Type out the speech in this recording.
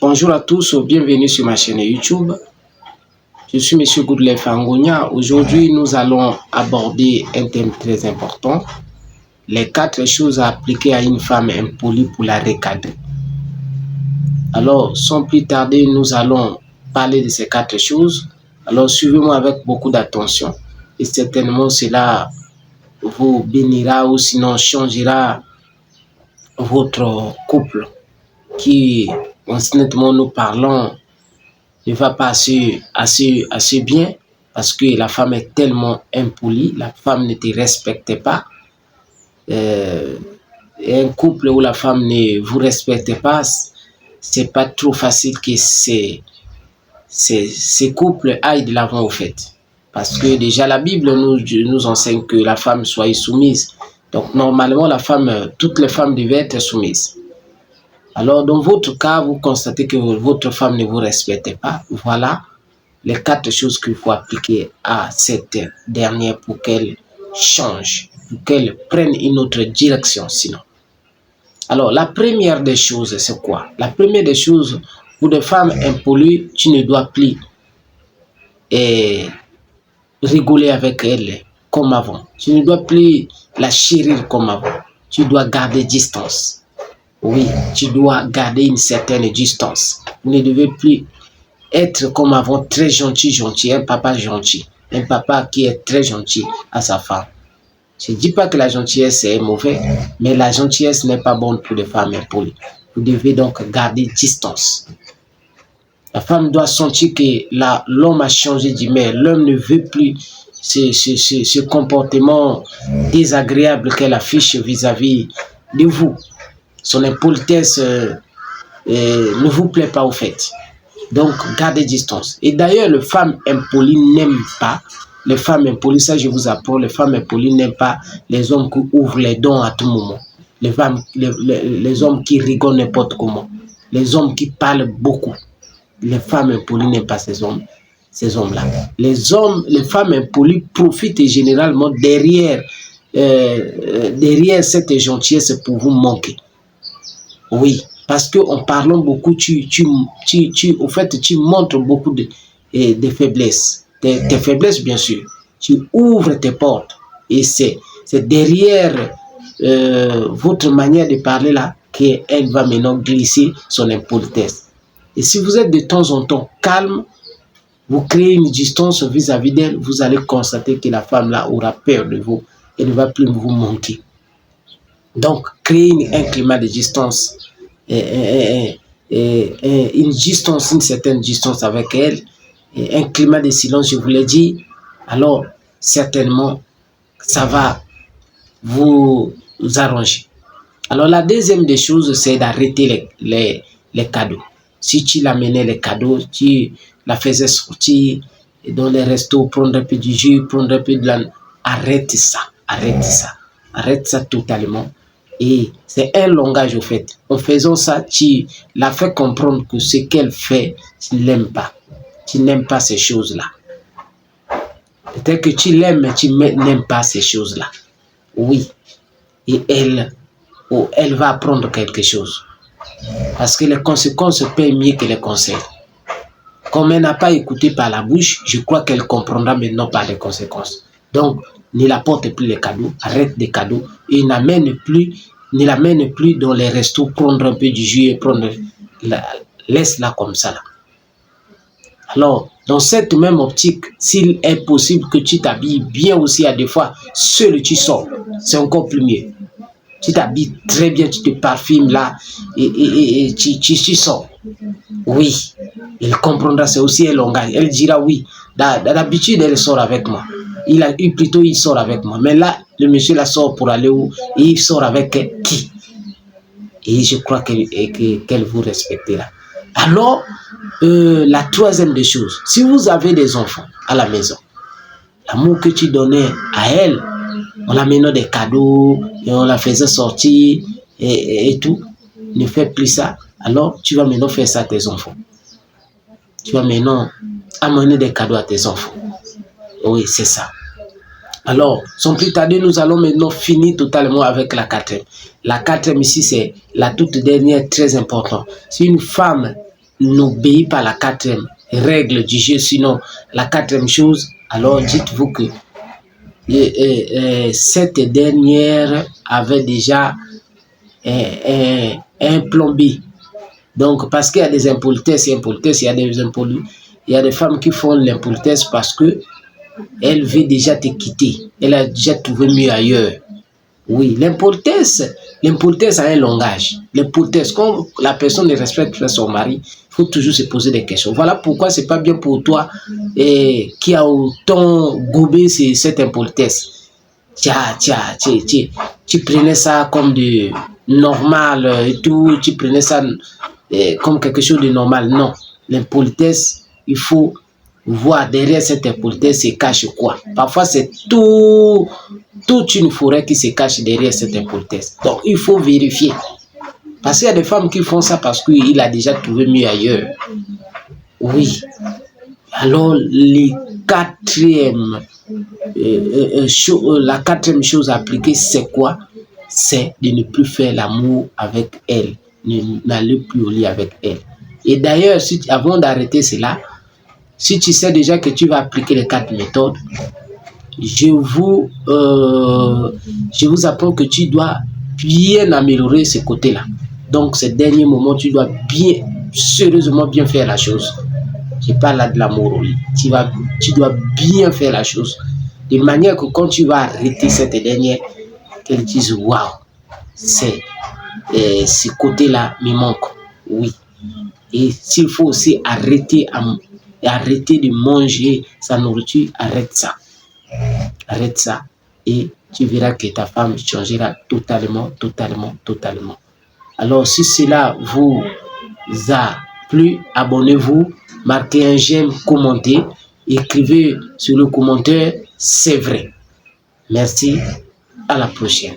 Bonjour à tous, bienvenue sur ma chaîne YouTube. Je suis M. Goodley Fangonia. Aujourd'hui, nous allons aborder un thème très important. Les 4 choses à appliquer à une femme impolie pour la recadrer. Alors, sans plus tarder, nous allons parler de ces 4 choses. Alors, suivez-moi avec beaucoup d'attention. Et certainement, cela vous bénira ou sinon changera votre couple qui, honnêtement, nous parlons, ne va pas assez bien parce que la femme est tellement impolie, la femme ne te respecte pas. Un couple où la femme ne vous respecte pas, c'est pas trop facile que ces couples aillent de l'avant au fait. Parce que déjà la Bible nous enseigne que la femme soit soumise. Donc normalement la femme, toutes les femmes devaient être soumises. Alors dans votre cas, vous constatez que votre femme ne vous respecte pas. Voilà les 4 choses qu'il faut appliquer à cette dernière pour qu'elle change, pour qu'elle prenne une autre direction sinon. Alors la première des choses, c'est quoi? La première des choses, pour des femmes impolies, tu ne dois plus rigoler avec elle comme avant. Tu ne dois plus la chérir comme avant. Tu dois garder distance. Oui, tu dois garder une certaine distance. Vous ne devez plus être comme avant, très gentil, un papa gentil. Un papa qui est très gentil à sa femme. Je ne dis pas que la gentillesse est mauvaise, mais la gentillesse n'est pas bonne pour les femmes impolies. Vous devez donc garder distance. La femme doit sentir que l'homme a changé d'humeur. L'homme ne veut plus ce comportement désagréable qu'elle affiche vis-à-vis de vous. Son impolitesse ne vous plaît pas au fait. Donc, gardez distance. Et d'ailleurs, les femmes impolies n'aiment pas, les femmes impolies, ça je vous apprends, les femmes impolies n'aiment pas les hommes qui ouvrent les dents à tout moment. Les hommes qui rigolent n'importe comment. Les hommes qui parlent beaucoup. Les femmes impolies n'aiment pas ces hommes-là. Les femmes impolies profitent généralement derrière cette gentillesse pour vous manquer. Oui, parce qu'en parlant beaucoup, au fait, tu montres beaucoup de faiblesses. Tes faiblesses, bien sûr. Tu ouvres tes portes. Et c'est derrière votre manière de parler là qu'elle va maintenant glisser son impolitesse. Et si vous êtes de temps en temps calme, vous créez une distance vis-à-vis d'elle, vous allez constater que la femme là aura peur de vous et ne va plus vous manquer. Donc, créez un climat de distance, une certaine distance avec elle, et un climat de silence, je vous l'ai dit, alors certainement, ça va vous arranger. Alors, la deuxième des choses, c'est d'arrêter les cadeaux. Si tu l'amenais les cadeaux, tu la faisais sortir dans les restos, prendre un peu du jus, prendre un peu de la... Arrête ça, arrête ça. Arrête ça totalement. Et c'est un langage au fait. En faisant ça, tu la fais comprendre que ce qu'elle fait, tu ne l'aimes pas. Tu n'aimes pas ces choses-là. Peut-être que tu l'aimes, mais tu n'aimes pas ces choses-là. Oui. Et elle va apprendre quelque chose. Parce que les conséquences paient mieux que les conseils. Comme elle n'a pas écouté par la bouche, je crois qu'elle comprendra maintenant par les conséquences. Donc, ne la porte plus les cadeaux, arrête des cadeaux et ne l'amène plus dans les restos, prendre un peu du jus et laisse-la comme ça. Là. Alors, dans cette même optique, s'il est possible que tu t'habilles bien aussi à des fois, seul tu sors, c'est encore plus mieux. Tu t'habilles très bien, tu te parfumes là et tu sors. Oui, il comprendra, c'est aussi un langage. Elle dira oui, d'habitude elle sort avec moi. Il sort avec moi. Mais là, le monsieur la sort pour aller où? Et il sort avec qui? Et je crois qu'elle vous respectera. Alors, la troisième des choses, si vous avez des enfants à la maison, l'amour que tu donnais à elle, on l'amenait des cadeaux, et on la faisait sortir et tout, ne fais plus ça. Alors, tu vas maintenant faire ça à tes enfants. Tu vas maintenant amener des cadeaux à tes enfants. Oui, c'est ça. Alors, sans plus tarder, nous allons maintenant finir totalement avec la 4e. La 4e ici, c'est la toute dernière, très importante. Si une femme n'obéit pas à la 4e règle du jeu, sinon la 4e chose, alors dites-vous que cette dernière avait déjà un plan B. Donc, parce qu'il y a des impolitesses, il y a des femmes qui font l'impolitesse parce que elle veut déjà te quitter. Elle a déjà trouvé mieux ailleurs. Oui, l'impolitesse a un langage. L'impolitesse, quand la personne ne respecte pas son mari, il faut toujours se poser des questions. Voilà pourquoi c'est pas bien pour toi qui a autant gobé cette impolitesse. Tu prenais ça comme de normal et tout, tu prenais ça comme quelque chose de normal. Non, l'impolitesse, il faut voir derrière cette impolitesse se cache quoi. Parfois, c'est toute une forêt qui se cache derrière cette impolitesse. Donc, il faut vérifier. Parce qu'il y a des femmes qui font ça parce qu'il a déjà trouvé mieux ailleurs. Oui. Alors, la 4e chose à appliquer, c'est quoi? C'est de ne plus faire l'amour avec elle. N'aller plus au lit avec elle. Et d'ailleurs, avant d'arrêter cela, si tu sais déjà que tu vas appliquer les 4 méthodes, je vous apprends que tu dois bien améliorer ce côté-là. Donc, ces derniers moments, tu dois sérieusement bien faire la chose. Je parle là de l'amour au lit. Tu dois bien faire la chose. De manière que quand tu vas arrêter cette dernière, qu'elle dise waouh, ce côté-là me manque. Oui. Et s'il faut aussi arrêter de manger sa nourriture, arrête ça. Arrête ça et tu verras que ta femme changera totalement. Alors, si cela vous a plu, abonnez-vous, marquez un j'aime, commentez, écrivez sur le commentaire, c'est vrai. Merci, à la prochaine.